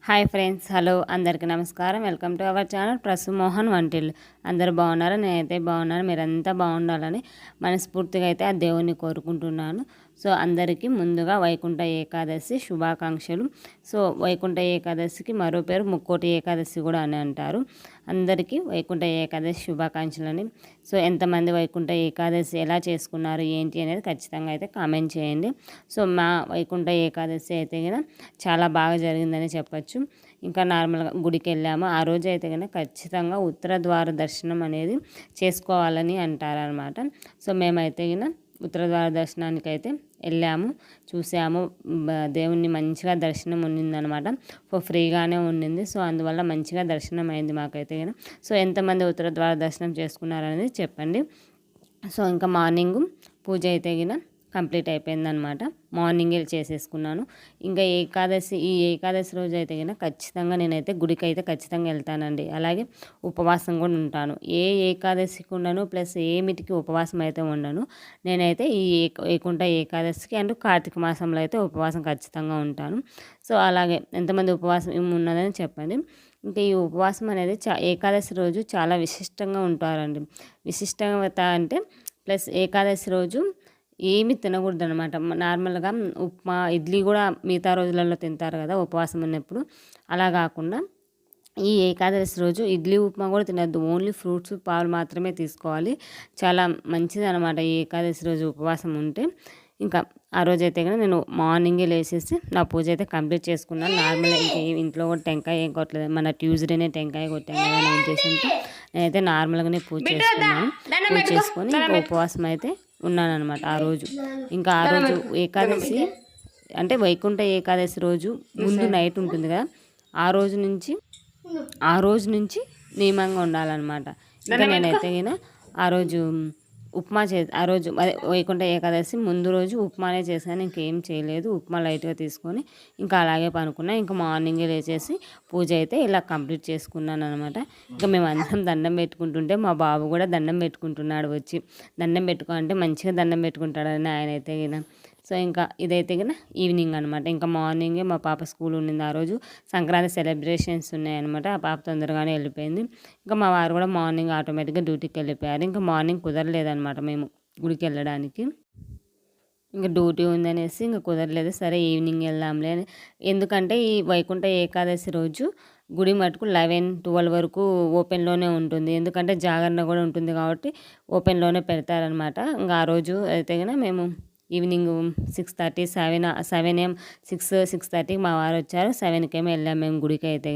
Hi friends, hello అందరికీ నమస్కారం. Welcome to our channel Prasu Mohan వంటిల్లు. అందరు బాగున్నారా? నేనైతే బాగున్నాను. మీరంతా బాగుండాలని మనస్ఫూర్తిగా అయితే ఆ దేవుణ్ణి కోరుకుంటున్నాను. సో అందరికీ ముందుగా వైకుంఠ ఏకాదశి శుభాకాంక్షలు. సో వైకుంఠ ఏకాదశికి మరో పేరు ముక్కోటి ఏకాదశి కూడా అని అంటారు. అందరికీ వైకుంఠ ఏకాదశి శుభాకాంక్షలని. సో ఎంతమంది వైకుంఠ ఏకాదశి ఎలా చేసుకున్నారు ఏంటి అనేది ఖచ్చితంగా అయితే కామెంట్ చేయండి. సో మా వైకుంఠ ఏకాదశి అయితే కనుక చాలా బాగా జరిగిందని చెప్పచ్చు. ఇంకా నార్మల్గా గుడికి వెళ్ళాము. ఆ రోజు అయితే కనుక ఖచ్చితంగా ఉత్తర ద్వార దర్శనం అనేది చేసుకోవాలని అంటారనమాట. సో మేమైతే కనుక ఉత్తర ద్వార దర్శనానికి అయితే వెళ్ళాము, చూసాము. దేవుణ్ణి మంచిగా దర్శనం ఉండిందనమాట. ఫ్రీగానే ఉండింది. సో అందువల్ల మంచిగా దర్శనం అయింది మాకైతే కనుక. సో ఎంతమంది ఉత్తర ద్వార దర్శనం చేసుకున్నారనేది చెప్పండి. సో ఇంకా మార్నింగ్ పూజ అయితే కనుక కంప్లీట్ అయిపోయిందనమాట. మార్నింగే చేసేసుకున్నాను. ఇంకా ఈ ఏకాదశి రోజు అయితే కనుక ఖచ్చితంగా నేనైతే గుడికి అయితే ఖచ్చితంగా వెళ్తానండి. అలాగే ఉపవాసం కూడా ఉంటాను. ఏ ఏకాదశికి ఉండను, ప్లస్ ఏమిటికి ఉపవాసం అయితే ఉండను. నేనైతే ఈ వైకుంఠ ఏకాదశికి అండ్ కార్తీక మాసంలో అయితే ఉపవాసం ఖచ్చితంగా ఉంటాను. సో అలాగే ఎంతమంది ఉపవాసం ఉన్నదని చెప్పండి. ఇంకా ఈ ఉపవాసం అనేది ఏకాదశి రోజు చాలా విశిష్టంగా ఉంటారండి. విశిష్టత అంటే ప్లస్ ఏకాదశి రోజు ఏమి తినకూడదు అనమాట. నార్మల్గా ఉప్మా ఇడ్లీ కూడా మిగతా రోజులలో తింటారు కదా ఉపవాసం ఉన్నప్పుడు. అలా కాకుండా ఈ ఏకాదశి రోజు ఇడ్లీ ఉప్మా కూడా తినద్దు. ఓన్లీ ఫ్రూట్స్ పాలు మాత్రమే తీసుకోవాలి. చాలా మంచిది అనమాట ఈ ఏకాదశి రోజు ఉపవాసం ఉంటే. ఇంకా ఆ రోజు అయితే కనుక నేను మార్నింగే లేచేసి నా పూజ అయితే కంప్లీట్ చేసుకున్నాను. నార్మల్గా ఇంకా ఇంట్లో కూడా టెంకాయ ఏం కొట్టలేదు. మన ట్యూస్డేనే టెంకాయ కొట్టాను కదా అనే ఉద్దేశంతో నేనైతే నార్మల్గానే పూజ చేసుకున్నాను. పూజ చేసుకొని ఇంకా ఉపవాసం అయితే ఉన్నాను అనమాట ఆ రోజు. ఇంకా ఆ రోజు ఏకాదశి అంటే వైకుంఠ ఏకాదశి రోజు ముందు నైట్ ఉంటుంది కదా, ఆ రోజు నుంచి నియమంగా ఉండాలన్నమాట. ఇంకా నేనైతే ఆ రోజు ఆ రోజు అదే వైకుంఠ ఏకాదశి ముందు రోజు ఉప్మానే చేశాను. ఇంకేం చేయలేదు. ఉప్మా లైట్గా తీసుకొని ఇంకా అలాగే పనుకున్నా. ఇంకా మార్నింగే లేచేసి పూజ అయితే ఇలా కంప్లీట్ చేసుకున్నాను అనమాట. ఇంకా మేము అందరం దండం పెట్టుకుంటుంటే మా బాబు కూడా దండం పెట్టుకుంటున్నాడు వచ్చి. దండం పెట్టుకో అంటే మంచిగా దండం పెట్టుకుంటాడని ఆయన అయితే సో ఇంకా ఇదైతే ఈవినింగ్ అనమాట. ఇంకా మార్నింగే మా పాప స్కూల్ ఉండింది ఆ రోజు. సంక్రాంతి సెలబ్రేషన్స్ ఉన్నాయన్నమాట. ఆ పాప తొందరగానే వెళ్ళిపోయింది. ఇంకా మా వారు కూడా మార్నింగ్ ఆటోమేటిక్గా డ్యూటీకి వెళ్ళిపోయారు. ఇంకా మార్నింగ్ కుదరలేదనమాట మేము గుడికి వెళ్ళడానికి. ఇంకా డ్యూటీ ఉందనేసి ఇంకా కుదరలేదు. సరే ఈవినింగ్ వెళ్దాంలే అని. ఎందుకంటే ఈ వైకుంఠ ఏకాదశి రోజు గుడి మటుకు 11-12 వరకు ఓపెన్లోనే ఉంటుంది. ఎందుకంటే జాగరణ కూడా ఉంటుంది కాబట్టి ఓపెన్లోనే పెడతారనమాట. ఇంకా ఆ రోజు అయితే మేము ఈవినింగ్ 6:30 7 AM 6:30కి మా వారు వచ్చారు. 7కి వెళ్ళాము మేము గుడికి అయితే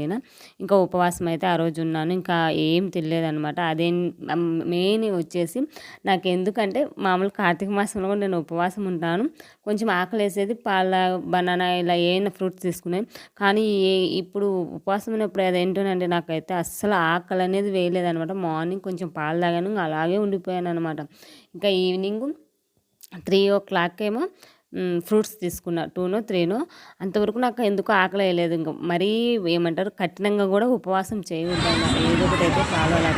ఇంకా ఉపవాసం అయితే ఆ రోజు ఉన్నాను. ఇంకా ఏం తెలియలేదనమాట. అదే మెయిన్ వచ్చేసి నాకు ఎందుకంటే మామూలు కార్తీక మాసంలో కూడా నేను ఉపవాసం ఉంటాను. కొంచెం ఆకలి వేసేది పాల బనానా ఇలా ఏమైనా ఫ్రూట్స్ తీసుకునేది. కానీ ఇప్పుడు ఉపవాసం ఉన్నప్పుడు అదేంటోనండి నాకైతే అస్సలు ఆకలి అనేది వేయలేదనమాట. మార్నింగ్ కొంచెం పాలు తాగాను, ఇంకా అలాగే ఉండిపోయాను అనమాట. ఇంకా ఈవినింగ్ 3 ఏమో ఫ్రూట్స్ తీసుకున్నా. 2నో 3నో అంతవరకు నాకు ఎందుకో ఆకలి వేయలేదు. ఇంకా మరీ ఏమంటారు కఠినంగా కూడా ఉపవాసం చేయవద్దు అన్నమాట. ఏదో ఒకటి అయితే ఫాలో అలా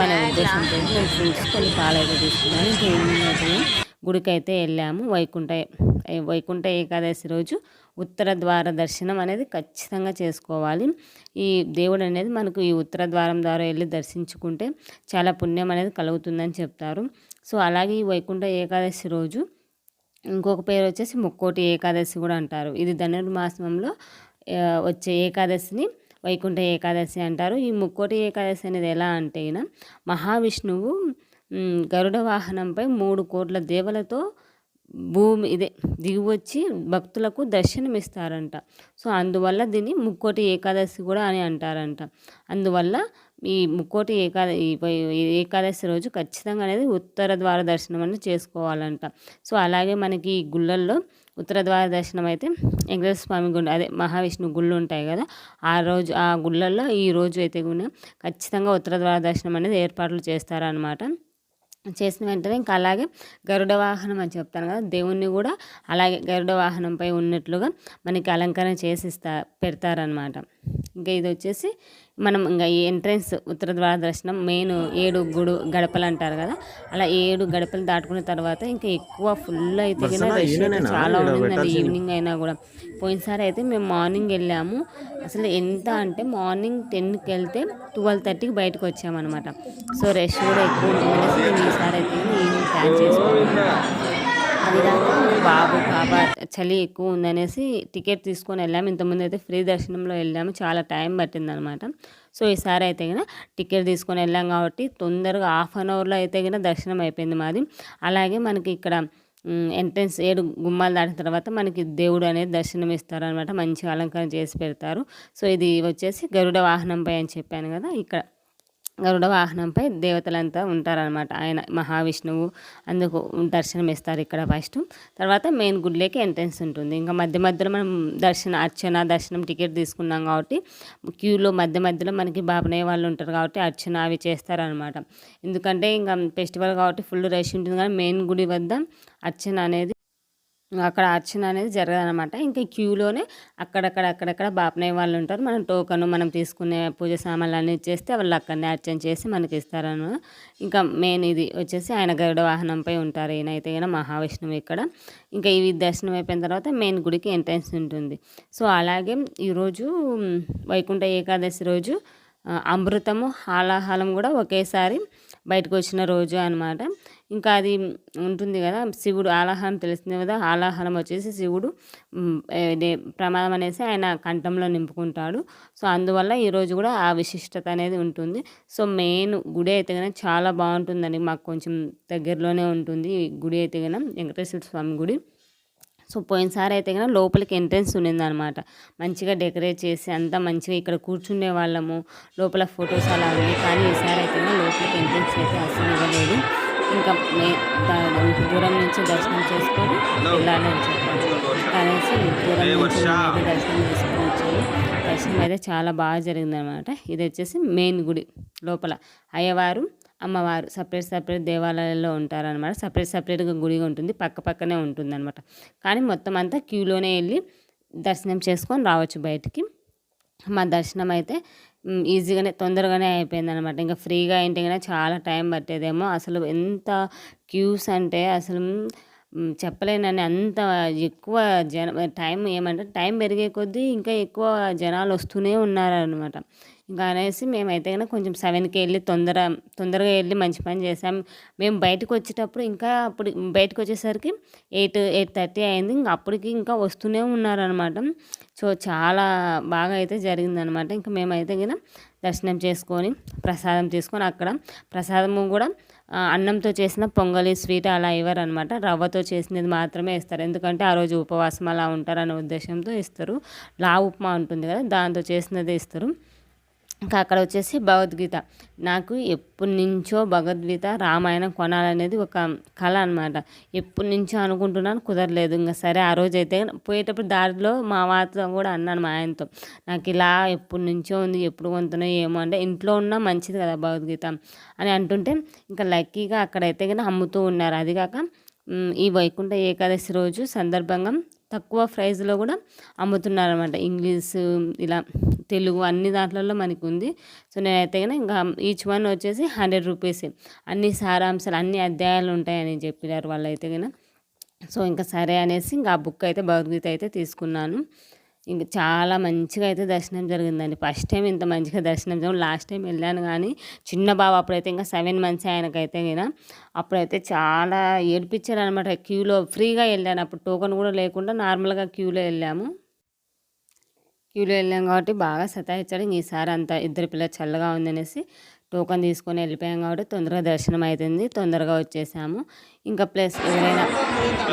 అనే ఉద్దేశంతో నేను ఫ్రూట్స్ కొన్ని పాలు అయితే తీసుకున్నాను. ఇంకా ఈవినింగ్ అయితే గుడికి అయితే వెళ్ళాము. వైకుంఠ ఏకాదశి రోజు ఉత్తర ద్వార దర్శనం అనేది ఖచ్చితంగా చేసుకోవాలి. ఈ దేవుడు అనేది మనకు ఈ ఉత్తర ద్వారం ద్వారా వెళ్ళి దర్శించుకుంటే చాలా పుణ్యం అనేది కలుగుతుందని చెప్తారు. సో అలాగే ఈ వైకుంఠ ఏకాదశి రోజు ఇంకొక పేరు వచ్చేసి ముక్కోటి ఏకాదశి కూడా అంటారు. ఇది ధనుర్మాసంలో వచ్చే ఏకాదశిని వైకుంఠ ఏకాదశి అంటారు. ఈ ముక్కోటి ఏకాదశి అనేది ఎలా అంటే మహావిష్ణువు గరుడ వాహనంపై 3 కోట్ల దేవలతో దిగి వచ్చి భక్తులకు దర్శనమిస్తారంట. సో అందువల్ల దీన్ని ముక్కోటి ఏకాదశి కూడా అని అంటారంట. అందువల్ల ఈ ముక్కోటి ఏకాదశి రోజు ఖచ్చితంగా అనేది ఉత్తర ద్వార దర్శనం అనేది చేసుకోవాలంట. సో అలాగే మనకి ఈ గుళ్ళల్లో ఉత్తర ద్వార దర్శనం అయితే వెంకటేశ్వర స్వామి గుడి అదే మహావిష్ణువు గుళ్ళు ఉంటాయి కదా, ఆ గుళ్ళల్లో ఈ రోజు అయితే కూడా ఖచ్చితంగా ఉత్తర ద్వార దర్శనం అనేది ఏర్పాట్లు చేస్తారనమాట. చేసిన వెంటనే ఇంకా అలాగే గరుడ వాహనం అని చెప్తాను కదా, దేవుణ్ణి కూడా అలాగే గరుడ వాహనంపై ఉన్నట్లుగా మనకి అలంకరణ చేసి పెడతారనమాట. ఇంకా ఇది వచ్చేసి మనం ఇంకా ఈ ఎంట్రన్స్ ఉత్తర ద్వార దర్శనం మెయిన్ 7 గడపలు అంటారు కదా, అలా 7 గడపలు దాటుకున్న తర్వాత ఇంకా ఎక్కువ ఫుల్ అయితే కన్నా రష్ అయితే చాలా ఉండిందండి. ఈవినింగ్ అయినా కూడా పోయినసారి అయితే మేము మార్నింగ్ వెళ్ళాము. అసలు ఎంత అంటే మార్నింగ్ 10కి వెళ్తే 12:30కి బయటకు వచ్చామన్నమాట. సో రష్ కూడా ఎక్కువ ఉంటుంది. మేము ఈసారి అయితే ఈవినింగ్ ప్లాన్ చేసుకున్నాము. అది కాక బాబు పాప చలి ఎక్కువ ఉందనేసి టికెట్ తీసుకొని వెళ్ళాము. ఇంతకుముందు అయితే ఫ్రీ దర్శనంలో వెళ్ళాము, చాలా టైం పట్టిందనమాట. సో ఈసారి అయితే కన్నా టికెట్ తీసుకొని వెళ్ళాం కాబట్టి తొందరగా 1/2 అవర్లో అయితే కన్నా దర్శనం అయిపోయింది మాది. అలాగే మనకి ఇక్కడ ఎంట్రన్స్ 7 గుమ్మాలు దాటిన తర్వాత మనకి దేవుడు అనేది దర్శనం ఇస్తారనమాట. మంచిగా అలంకరణ చేసి పెడతారు. సో ఇది వచ్చేసి గరుడ వాహనంపై అని చెప్పాను కదా, ఇక్కడ గరుడ వాహనంపై దేవతలంతా ఉంటారనమాట. ఆయన మహావిష్ణువు అందుకు దర్శనం ఇస్తారు ఇక్కడ ఫస్ట్. తర్వాత మెయిన్ గుడిలోకి ఎంట్రన్స్ ఉంటుంది. ఇంకా మధ్య మధ్యలో మనం అర్చన దర్శనం టికెట్ తీసుకున్నాం కాబట్టి క్యూలో మధ్యలో మనకి బాబనయ్య వాళ్ళు ఉంటారు కాబట్టి అర్చన అవి చేస్తారనమాట. ఎందుకంటే ఇంకా ఫెస్టివల్ కాబట్టి ఫుల్ రష్ ఉంటుంది, కానీ మెయిన్ గుడి వద్ద అర్చన అనేది అక్కడ అర్చన అనేది జరగదనమాట. ఇంకా క్యూలోనే అక్కడక్కడ బాపనయ్య వాళ్ళు ఉంటారు. మనం టోకను మనం తీసుకునే పూజ సామాన్లు అన్నీ ఇచ్చేస్తే వాళ్ళు అక్కడనే అర్చన చేసి మనకి ఇస్తారనమాట. ఇంకా మెయిన్ ఇది వచ్చేసి ఆయన గరుడ వాహనంపై ఉంటారు. ఈయనైతే ఈయన మహావిష్ణువు ఇక్కడ. ఇంకా ఇవి దర్శనం అయిపోయిన తర్వాత మెయిన్ గుడికి ఎంట్రన్స్ ఉంటుంది. సో అలాగే ఈరోజు వైకుంఠ ఏకాదశి రోజు అమృతము హాలాహలం కూడా ఒకేసారి బయటకు వచ్చిన రోజు అనమాట. ఇంకా అది ఉంటుంది కదా, శివుడు ఆలాహలం తెలిసిందే కదా, ఆలాహలం వచ్చేసి శివుడు ప్రమాదం అనేసి ఆయన కంఠంలో నింపుకుంటాడు. సో అందువల్ల ఈరోజు కూడా ఆ విశిష్టత అనేది ఉంటుంది. సో మెయిన్ గుడి అయితే కనుక చాలా బాగుంటుందండి, మాకు కొంచెం దగ్గరలోనే ఉంటుంది ఈ గుడి అయితే కనుక వెంకటేశ్వర స్వామి గుడి. సో పోయినసారి అయితే కనుక లోపలికి ఎంట్రన్స్ ఉండిందనమాట, మంచిగా డెకరేట్ చేసి అంతా మంచిగా ఇక్కడ కూర్చునే వాళ్ళము, లోపల ఫొటోస్ అలా ఉంది. కానీ ఈసారి అయితే లోపలికి ఎంట్రన్స్ అయితే అసలు ఇవ్వలేదు. ఇంకా దూరం నుంచి దర్శనం చేసుకొని వెళ్ళాలని చెప్పాను. కనీసం దూరం నుంచి దర్శనం చేసుకొని వచ్చాము. దర్శనం అయితే చాలా బాగా జరిగిందనమాట. ఇది వచ్చేసి మెయిన్ గుడి లోపల అయ్యవారు అమ్మవారు సపరేట్ దేవాలయాల్లో ఉంటారనమాట. సపరేట్గా గుడిగా ఉంటుంది, పక్కనే ఉంటుంది అనమాట. కానీ మొత్తం అంతా క్యూలోనే వెళ్ళి దర్శనం చేసుకొని రావచ్చు బయటికి. మా దర్శనం అయితే ఈజీగానే తొందరగానే అయిపోయిందనమాట. ఇంకా ఫ్రీగా ఏంటి కానీ చాలా టైం పట్టేదేమో. అసలు ఎంత క్యూస్ అంటే అసలు చెప్పలేనని అంత ఎక్కువ టైం పెరిగే కొద్దీ ఇంకా ఎక్కువ జనాలు వస్తూనే ఉన్నారనమాట. ఇంకా అనేసి మేమైతే కనుక కొంచెం 7కి వెళ్ళి తొందరగా వెళ్ళి మంచి పని చేసాం. మేము బయటకు వచ్చేటప్పుడు ఇంకా అప్పుడు బయటకు వచ్చేసరికి 8:30 అయింది. ఇంకా అప్పటికి ఇంకా వస్తూనే ఉన్నారనమాట. సో చాలా బాగా అయితే జరిగిందనమాట. ఇంకా మేమైతే కనుక దర్శనం చేసుకొని ప్రసాదం తీసుకొని, అక్కడ ప్రసాదము కూడా అన్నంతో చేసిన పొంగలి స్వీట్ అలా ఇవ్వరనమాట, రవ్వతో చేసినది మాత్రమే ఇస్తారు. ఎందుకంటే ఆ రోజు ఉపవాసం అలా ఉంటారనే ఉద్దేశంతో ఇస్తారు. ఉప్మా ఉంటుంది కదా, దాంతో చేసినదే ఇస్తారు. ఇంకా అక్కడ వచ్చేసి భగవద్గీత, నాకు ఎప్పటి నుంచో భగవద్గీత రామాయణం కొనాలనేది ఒక కళ అనమాట. ఎప్పటి నుంచో అనుకుంటున్నాను, కుదరలేదు. ఇంకా సరే ఆ రోజు అయితే పోయేటప్పుడు దారిలో మా వారితో కూడా అన్నాను, మా ఆయనతో, నాకు ఇలా ఎప్పటి నుంచో ఉంది, ఎప్పుడు కొంటున్నా ఏమో అంటే, ఇంట్లో ఉన్నా మంచిది కదా భగవద్గీత అని అంటుంటే, ఇంకా లక్కీగా అక్కడైతే కానీ అమ్ముతూ ఉన్నారు. అది కాక ఈ వైకుంఠ ఏకాదశి రోజు సందర్భంగా తక్కువ ప్రైస్లో కూడా అమ్ముతున్నారనమాట. ఇంగ్లీష్ ఇలా తెలుగు అన్ని దాంట్లలో మనకు ఉంది. సో నేనైతే కనుక ఇంకా ఈచ్ వన్ వచ్చేసి 100 రూపీస్, అన్ని సారాంశాలు అన్ని అధ్యాయాలు ఉంటాయని చెప్పారు వాళ్ళైతే కనుక. సో ఇంకా సరే అనేసి ఇంకా ఆ బుక్ అయితే భగవద్గీత అయితే తీసుకున్నాను. ఇంక చాలా మంచిగా అయితే దర్శనం జరిగిందండి. ఫస్ట్ టైం ఇంత మంచిగా దర్శనం జరిగింది. లాస్ట్ టైం వెళ్ళాను కానీ చిన్న బాబు అప్పుడైతే ఇంకా 7 months ఆయనకైతే కదా, అప్పుడైతే చాలా ఏడిపించారు అనమాట. క్యూలో ఫ్రీగా వెళ్ళాను, అప్పుడు టోకెన్ కూడా లేకుండా నార్మల్గా క్యూలో వెళ్ళాము కాబట్టి బాగా సతాయించాడు. ఈసారి అంతా ఇద్దరు పిల్లలు చల్లగా ఉందనేసి టోకెన్ తీసుకొని వెళ్ళిపోయాం కాబట్టి తొందరగా దర్శనం అవుతుంది, తొందరగా వచ్చేసాము. ఇంకా ప్లస్ ఎవరైనా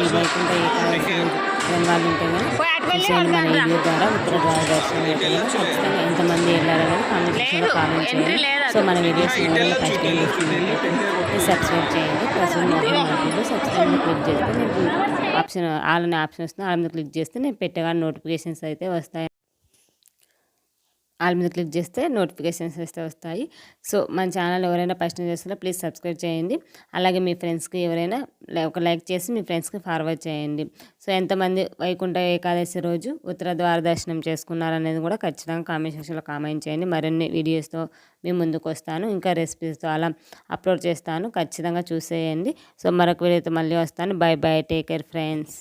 ఈ వైకుంఠ ఏకాదశి వాళ్ళు ఉంటే మన వీడియో ద్వారా ఉత్తర ద్వార దర్శనం అయితే ఖచ్చితంగా ఎంతమంది వెళ్ళారో కానీ కామెంట్ సెక్షన్లో కామెంట్ చేయండి. సో మన వీడియోస్ ఫస్ట్ టైం సబ్స్క్రైబ్ చేయండి. సబ్స్క్రైబ్ క్లిక్ చేస్తే నేను ఆప్షన్ ఆల్ అనే ఆప్షన్ వస్తుంది, ఆల్ మీద క్లిక్ చేస్తే నేను పెట్టగానే నోటిఫికేషన్స్ అయితే వస్తాయి. ఆల్ మీద క్లిక్ చేస్తే నోటిఫికేషన్స్ అయితే వస్తాయి. సో మన ఛానల్ ఎవరైనా ఫస్ట్ టైం చేస్తున్నా ప్లీజ్ సబ్స్క్రైబ్ చేయండి. అలాగే మీ ఫ్రెండ్స్కి ఎవరైనా ఒక లైక్ చేసి మీ ఫ్రెండ్స్కి ఫార్వర్డ్ చేయండి. సో ఎంతమంది వైకుంఠ ఏకాదశి రోజు ఉత్తర ద్వార దర్శనం చేసుకున్నారనేది కూడా ఖచ్చితంగా కామెంట్ సెక్షన్లో కామెంట్ చేయండి. మరిన్ని వీడియోస్తో మీ ముందుకు వస్తాను, ఇంకా రెసిపీస్తో అలా అప్లోడ్ చేస్తాను, ఖచ్చితంగా చూసేయండి. సో మరొక వీడియోతో మళ్ళీ వస్తాను. By by, take care friends.